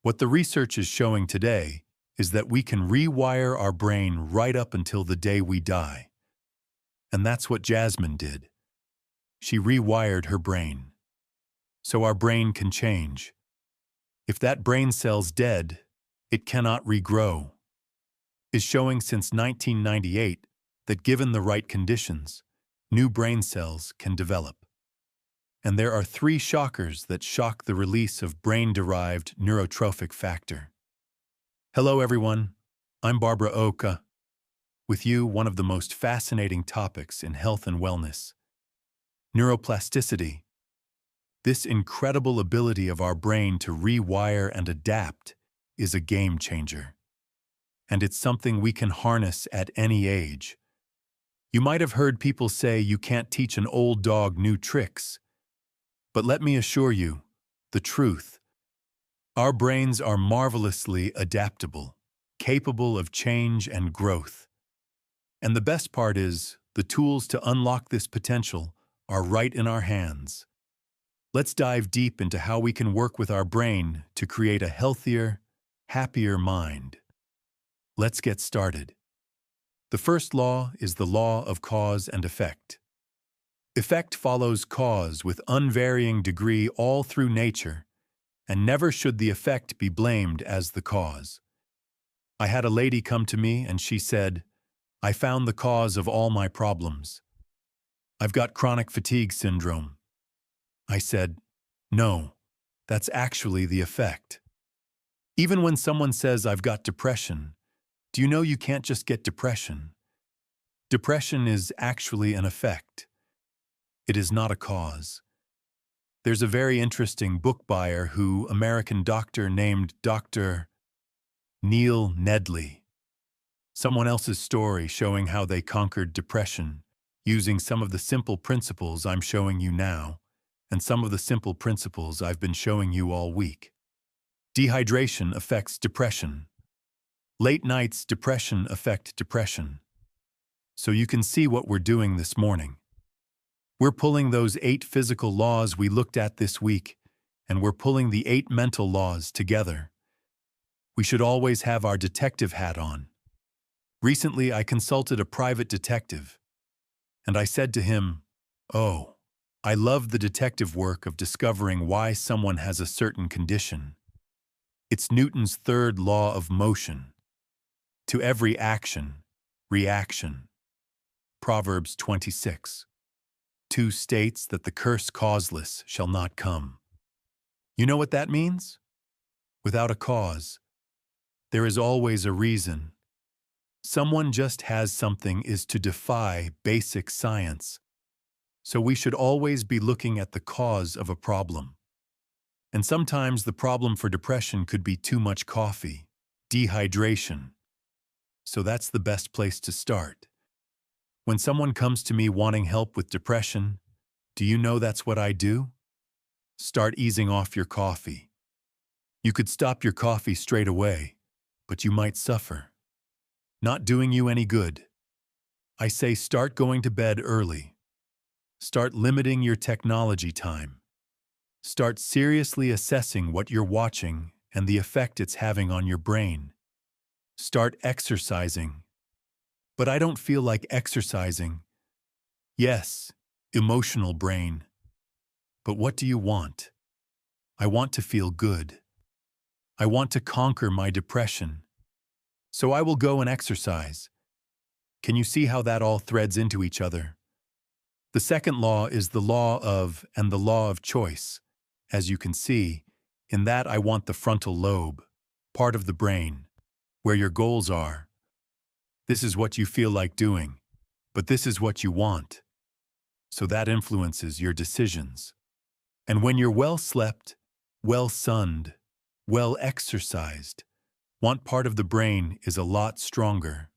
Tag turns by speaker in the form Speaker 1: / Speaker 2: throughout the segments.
Speaker 1: What the research is showing today is that we can rewire our brain right up until the day we die. And that's what Jasmine did. She rewired her brain. So our brain can change. If that brain cell's dead, it cannot regrow. Is showing since 1998 that given the right conditions, new brain cells can develop. And there are 3 shockers that shock the release of brain-derived neurotrophic factor. Hello everyone, I'm Barbara Oka. With you, one of the most fascinating topics in health and wellness. Neuroplasticity. This incredible ability of our brain to rewire and adapt is a game changer. And it's something we can harness at any age. You might have heard people say you can't teach an old dog new tricks. But let me assure you, the truth. Our brains are marvelously adaptable, capable of change and growth. And the best part is, the tools to unlock this potential are right in our hands. Let's dive deep into how we can work with our brain to create a healthier, happier mind. Let's get started. The first law is the law of cause and effect. Effect follows cause with unvarying degree all through nature, and never should the effect be blamed as the cause. I had a lady come to me and she said, "I found the cause of all my problems. I've got chronic fatigue syndrome." I said, "No, that's actually the effect." Even when someone says, "I've got depression," do you know you can't just get depression? Depression is actually an effect. It is not a cause. There's a very interesting book buyer American doctor named Dr. Neil Nedley. Someone else's story showing how they conquered depression using some of the simple principles I'm showing you now and some of the simple principles I've been showing you all week. Dehydration affects depression. Late nights depression affect depression. So you can see what we're doing this morning. We're pulling those 8 physical laws we looked at this week, and we're pulling the 8 mental laws together. We should always have our detective hat on. Recently, I consulted a private detective, and I said to him, "Oh, I love the detective work of discovering why someone has a certain condition. It's Newton's 3rd law of motion. To every action, reaction." Proverbs 26. 2 states that the curse causeless shall not come. You know what that means? Without a cause, there is always a reason. Someone just has something is to defy basic science. So we should always be looking at the cause of a problem. And sometimes the problem for depression could be too much coffee, dehydration. So that's the best place to start. When someone comes to me wanting help with depression, do you know that's what I do? Start easing off your coffee. You could stop your coffee straight away, but you might suffer. Not doing you any good. I say start going to bed early. Start limiting your technology time. Start seriously assessing what you're watching and the effect it's having on your brain. Start exercising. But I don't feel like exercising. Yes, emotional brain. But what do you want? I want to feel good. I want to conquer my depression. So I will go and exercise. Can you see how that all threads into each other? The second law is the law of and the law of choice. As you can see, in that I want the frontal lobe, part of the brain, where your goals are. This is what you feel like doing, but this is what you want. So that influences your decisions. And when you're well slept, well sunned, well exercised, want part of the brain is a lot stronger.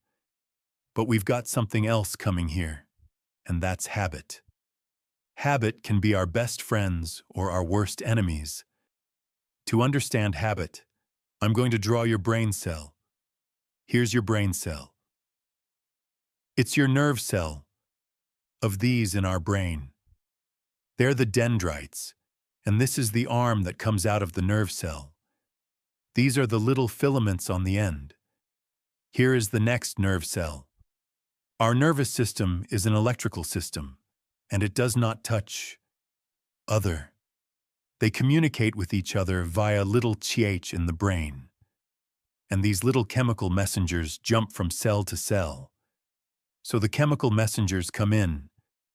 Speaker 1: But we've got something else coming here, and that's habit. Habit can be our best friends or our worst enemies. To understand habit, I'm going to draw your brain cell. Here's your brain cell. It's your nerve cell. Of these in our brain. They're the dendrites, and this is the arm that comes out of the nerve cell. These are the little filaments on the end. Here is the next nerve cell. Our nervous system is an electrical system, and it does not touch other. They communicate with each other via little ch in the brain. And these little chemical messengers jump from cell to cell. So the chemical messengers come in,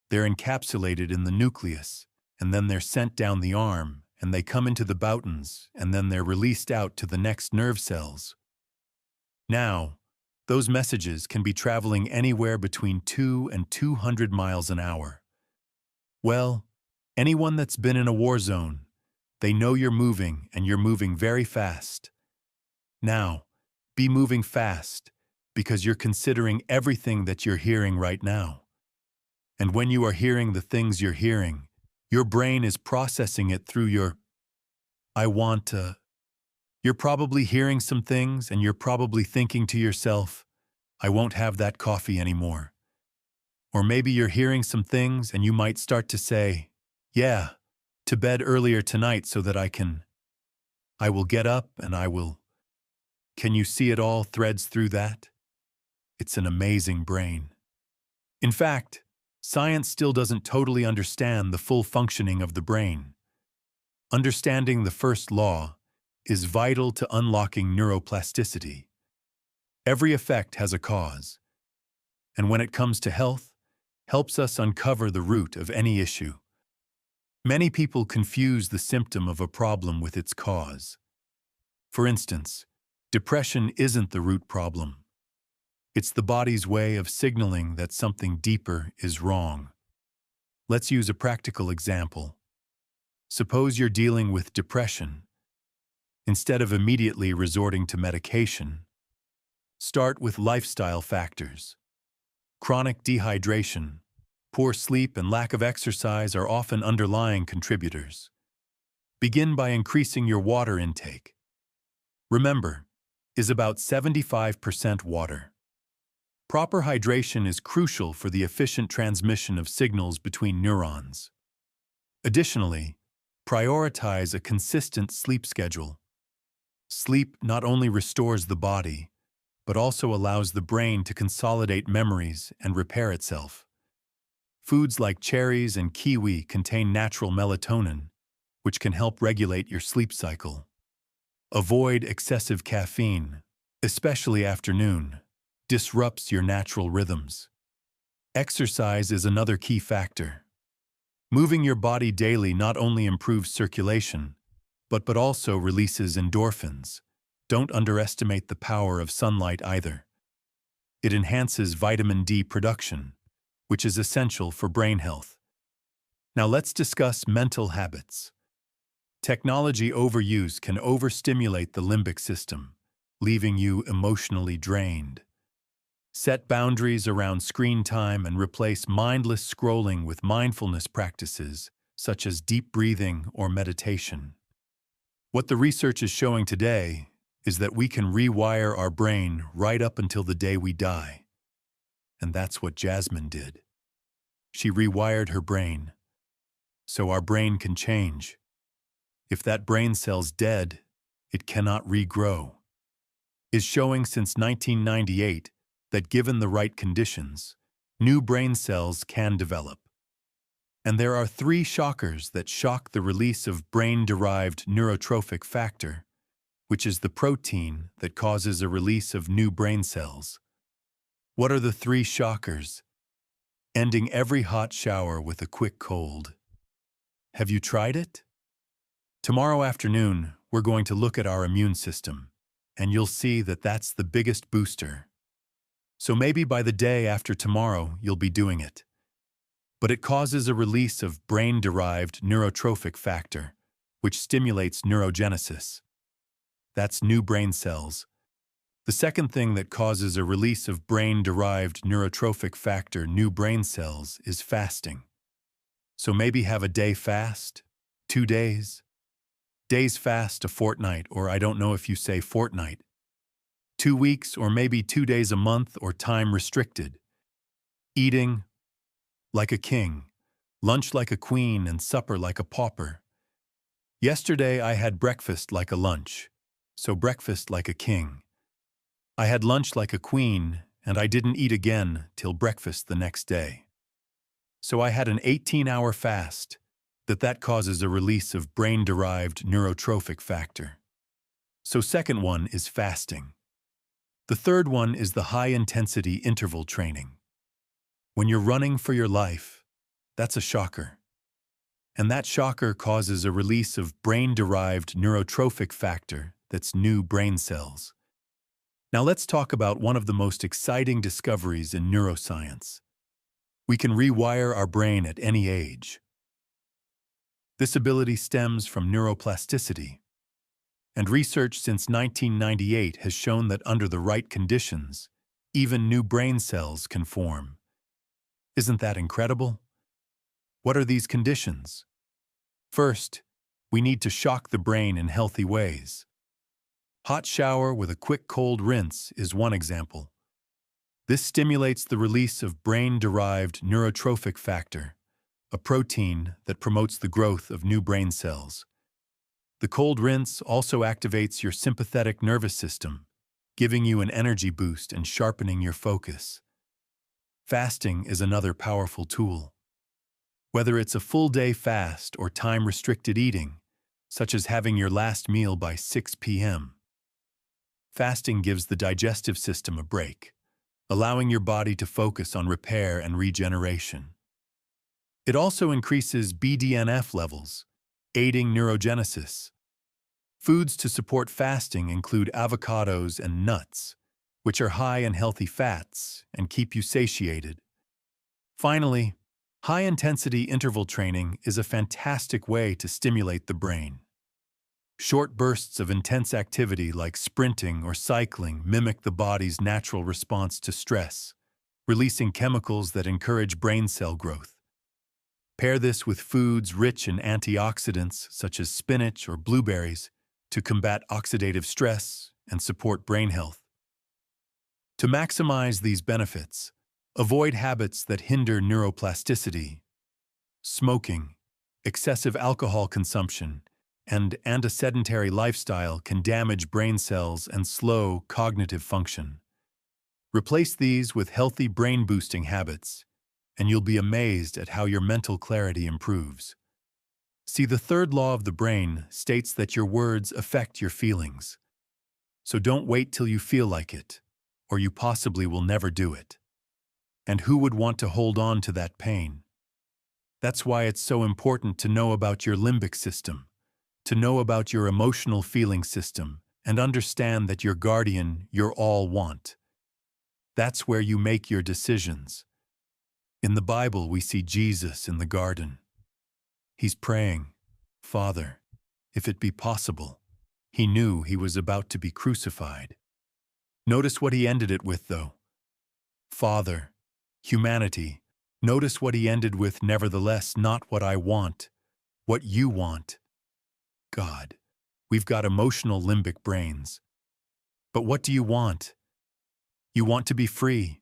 Speaker 1: they're encapsulated in the nucleus, and then they're sent down the arm, and they come into the boutons, and then they're released out to the next nerve cells. Now, those messages can be traveling anywhere between 2 and 200 miles an hour. Well, anyone that's been in a war zone, they know you're moving, and you're moving very fast. Now, be moving fast, because you're considering everything that you're hearing right now. And when you are hearing the things you're hearing, your brain is processing it through your You're probably hearing some things, and you're probably thinking to yourself, I won't have that coffee anymore. Or maybe you're hearing some things, and you might start to say, yeah, to bed earlier tonight so that I will get up and I will. Can you see it all threads through that? It's an amazing brain. In fact, science still doesn't totally understand the full functioning of the brain. Understanding the first law is vital to unlocking neuroplasticity. Every effect has a cause, and when it comes to health, helps us uncover the root of any issue. Many people confuse the symptom of a problem with its cause. For instance, depression isn't the root problem. It's the body's way of signaling that something deeper is wrong. Let's use a practical example. Suppose you're dealing with depression. Instead of immediately resorting to medication, start with lifestyle factors. Chronic dehydration, poor sleep, and lack of exercise are often underlying contributors. Begin by increasing your water intake. Remember, is about 75% water. Proper hydration is crucial for the efficient transmission of signals between neurons. Additionally, prioritize a consistent sleep schedule. Sleep not only restores the body, but also allows the brain to consolidate memories and repair itself. Foods like cherries and kiwi contain natural melatonin, which can help regulate your sleep cycle. Avoid excessive caffeine, especially afternoon. Disrupts your natural rhythms. Exercise is another key factor. Moving your body daily not only improves circulation, but also releases endorphins. Don't underestimate the power of sunlight either. It enhances vitamin D production, which is essential for brain health. Now let's discuss mental habits. Technology overuse can overstimulate the limbic system, leaving you emotionally drained. Set boundaries around screen time and replace mindless scrolling with mindfulness practices, such as deep breathing or meditation. What the research is showing today is that we can rewire our brain right up until the day we die. And that's what Jasmine did. She rewired her brain, so our brain can change. If that brain cell's dead, it cannot regrow. Is showing since 1998 that given the right conditions, new brain cells can develop. And there are 3 shockers that shock the release of brain-derived neurotrophic factor, which is the protein that causes a release of new brain cells. What are the 3 shockers? Ending every hot shower with a quick cold. Have you tried it? Tomorrow afternoon, we're going to look at our immune system, and you'll see that that's the biggest booster. So maybe by the day after tomorrow, you'll be doing it. But it causes a release of brain-derived neurotrophic factor, which stimulates neurogenesis. That's new brain cells. The second thing that causes a release of brain-derived neurotrophic factor, new brain cells, is fasting. So maybe have a day fast, 2 days. Days fast a fortnight, or I don't know if you say fortnight. 2 weeks, or maybe 2 days a month, or time restricted. Eating like a king, lunch like a queen, and supper like a pauper. Yesterday I had breakfast like a lunch, so breakfast like a king. I had lunch like a queen, and I didn't eat again till breakfast the next day. So I had an 18-hour fast. That causes a release of brain-derived neurotrophic factor. So second one is fasting. The third one is the high-intensity interval training. When you're running for your life, that's a shocker. And that shocker causes a release of brain-derived neurotrophic factor that's new brain cells. Now let's talk about one of the most exciting discoveries in neuroscience. We can rewire our brain at any age. This ability stems from neuroplasticity, and research since 1998 has shown that under the right conditions, even new brain cells can form. Isn't that incredible? What are these conditions? First, we need to shock the brain in healthy ways. Hot shower with a quick cold rinse is one example. This stimulates the release of brain-derived neurotrophic factor, a protein that promotes the growth of new brain cells. The cold rinse also activates your sympathetic nervous system, giving you an energy boost and sharpening your focus. Fasting is another powerful tool. Whether it's a full-day fast or time-restricted eating, such as having your last meal by 6 p.m., fasting gives the digestive system a break, allowing your body to focus on repair and regeneration. It also increases BDNF levels, aiding neurogenesis. Foods to support fasting include avocados and nuts, which are high in healthy fats and keep you satiated. Finally, high-intensity interval training is a fantastic way to stimulate the brain. Short bursts of intense activity like sprinting or cycling mimic the body's natural response to stress, releasing chemicals that encourage brain cell growth. Pair this with foods rich in antioxidants such as spinach or blueberries to combat oxidative stress and support brain health. To maximize these benefits, avoid habits that hinder neuroplasticity. Smoking, excessive alcohol consumption, and a sedentary lifestyle can damage brain cells and slow cognitive function. Replace these with healthy brain-boosting habits, and you'll be amazed at how your mental clarity improves. See, the third law of the brain states that your words affect your feelings. So don't wait till you feel like it, or you possibly will never do it. And who would want to hold on to that pain? That's why it's so important to know about your limbic system, to know about your emotional feeling system, and understand that your guardian, your all want. That's where you make your decisions. In the Bible, we see Jesus in the garden. He's praying, "Father, if it be possible." He knew he was about to be crucified. Notice what he ended it with, though. Father, humanity. Notice what he ended with, nevertheless, not what I want, what you want. God, we've got emotional limbic brains. But what do you want? You want to be free.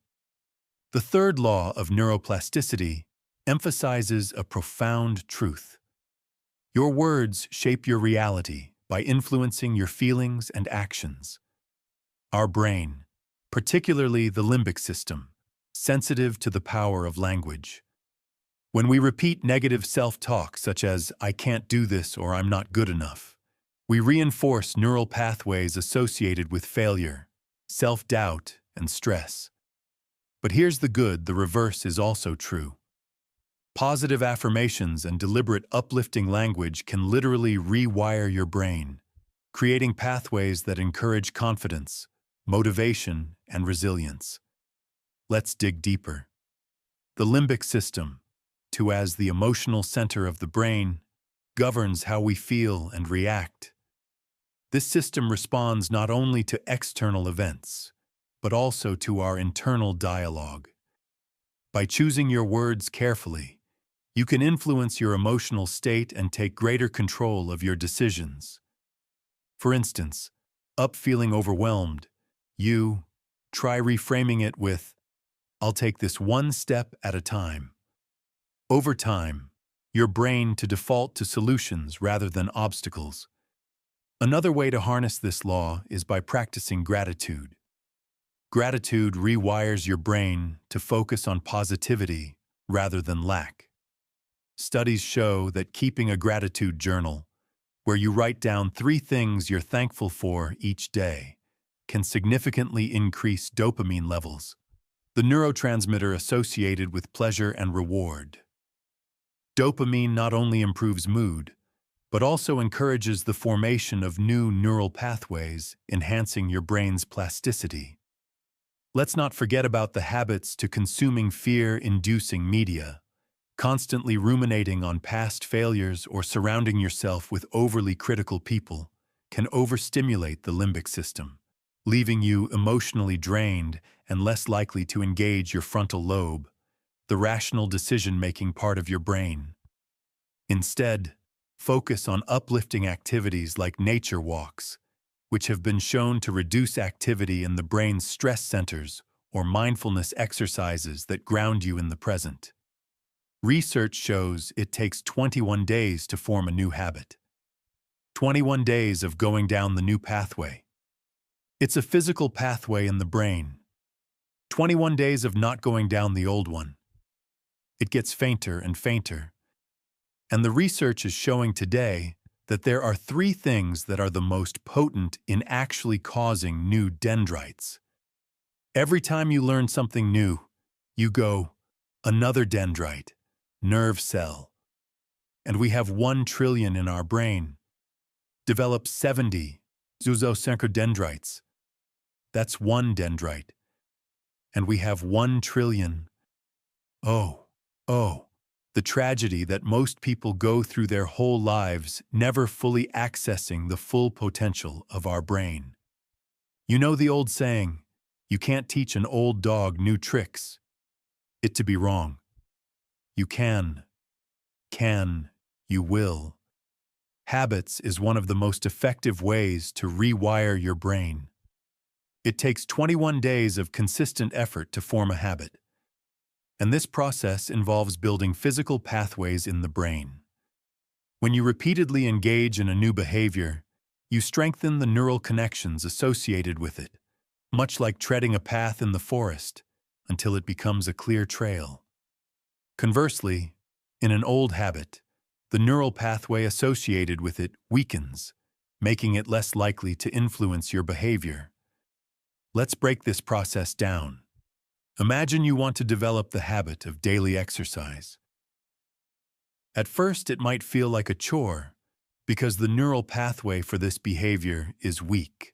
Speaker 1: The third law of neuroplasticity emphasizes a profound truth. Your words shape your reality by influencing your feelings and actions. Our brain, particularly the limbic system, sensitive to the power of language. When we repeat negative self-talk such as, "I can't do this" or "I'm not good enough," we reinforce neural pathways associated with failure, self-doubt, and stress. But here's the good, the reverse is also true. Positive affirmations and deliberate uplifting language can literally rewire your brain, creating pathways that encourage confidence, motivation, and resilience. Let's dig deeper. The limbic system, too, as the emotional center of the brain, governs how we feel and react. This system responds not only to external events, but also to our internal dialogue. By choosing your words carefully, you can influence your emotional state and take greater control of your decisions. For instance, feeling overwhelmed, you try reframing it with, "I'll take this one step at a time." Over time, your brain to default to solutions rather than obstacles. Another way to harness this law is by practicing gratitude. Gratitude rewires your brain to focus on positivity rather than lack. Studies show that keeping a gratitude journal, where you write down 3 things you're thankful for each day, can significantly increase dopamine levels, the neurotransmitter associated with pleasure and reward. Dopamine not only improves mood, but also encourages the formation of new neural pathways, enhancing your brain's plasticity. Let's not forget about the habits to consuming fear-inducing media. Constantly ruminating on past failures or surrounding yourself with overly critical people can overstimulate the limbic system, leaving you emotionally drained and less likely to engage your frontal lobe, the rational decision-making part of your brain. Instead, focus on uplifting activities like nature walks, which have been shown to reduce activity in the brain's stress centers, or mindfulness exercises that ground you in the present. Research shows it takes 21 days to form a new habit. 21 days of going down the new pathway. It's a physical pathway in the brain. 21 days of not going down the old one. It gets fainter and fainter. And the research is showing today that there are 3 things that are the most potent in actually causing new dendrites. Every time you learn something new, you go, another dendrite, nerve cell. And we have 1 trillion in our brain. Develop 70 zooxanthodendrites. That's 1 dendrite. And we have 1 trillion. Oh, the tragedy that most people go through their whole lives never fully accessing the full potential of our brain. You know the old saying, you can't teach an old dog new tricks. It to be wrong. You can, you will. Habits is one of the most effective ways to rewire your brain. It takes 21 days of consistent effort to form a habit. And this process involves building physical pathways in the brain. When you repeatedly engage in a new behavior, you strengthen the neural connections associated with it, much like treading a path in the forest, until it becomes a clear trail. Conversely, in an old habit, the neural pathway associated with it weakens, making it less likely to influence your behavior. Let's break this process down. Imagine you want to develop the habit of daily exercise. At first, it might feel like a chore, because the neural pathway for this behavior is weak.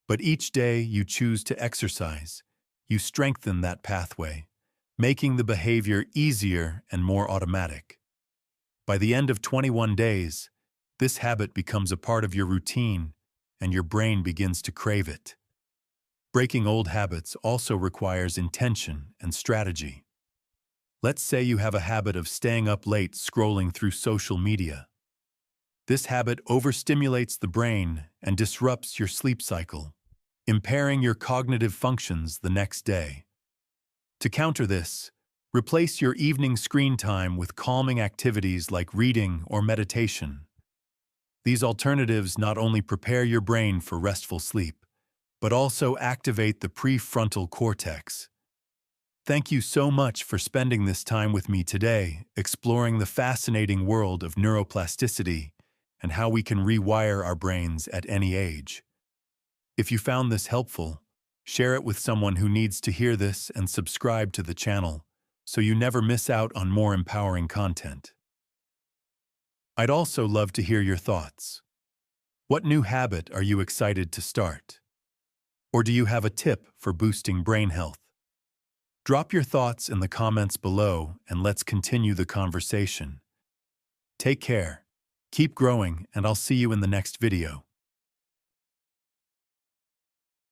Speaker 1: But each day you choose to exercise, you strengthen that pathway, making the behavior easier and more automatic. By the end of 21 days, this habit becomes a part of your routine, and your brain begins to crave it. Breaking old habits also requires intention and strategy. Let's say you have a habit of staying up late scrolling through social media. This habit overstimulates the brain and disrupts your sleep cycle, impairing your cognitive functions the next day. To counter this, replace your evening screen time with calming activities like reading or meditation. These alternatives not only prepare your brain for restful sleep, but also activate the prefrontal cortex. Thank you so much for spending this time with me today, exploring the fascinating world of neuroplasticity and how we can rewire our brains at any age. If you found this helpful, share it with someone who needs to hear this and subscribe to the channel so you never miss out on more empowering content. I'd also love to hear your thoughts. What new habit are you excited to start? Or do you have a tip for boosting brain health? Drop your thoughts in the comments below and let's continue the conversation. Take care, keep growing, and I'll see you in the next video.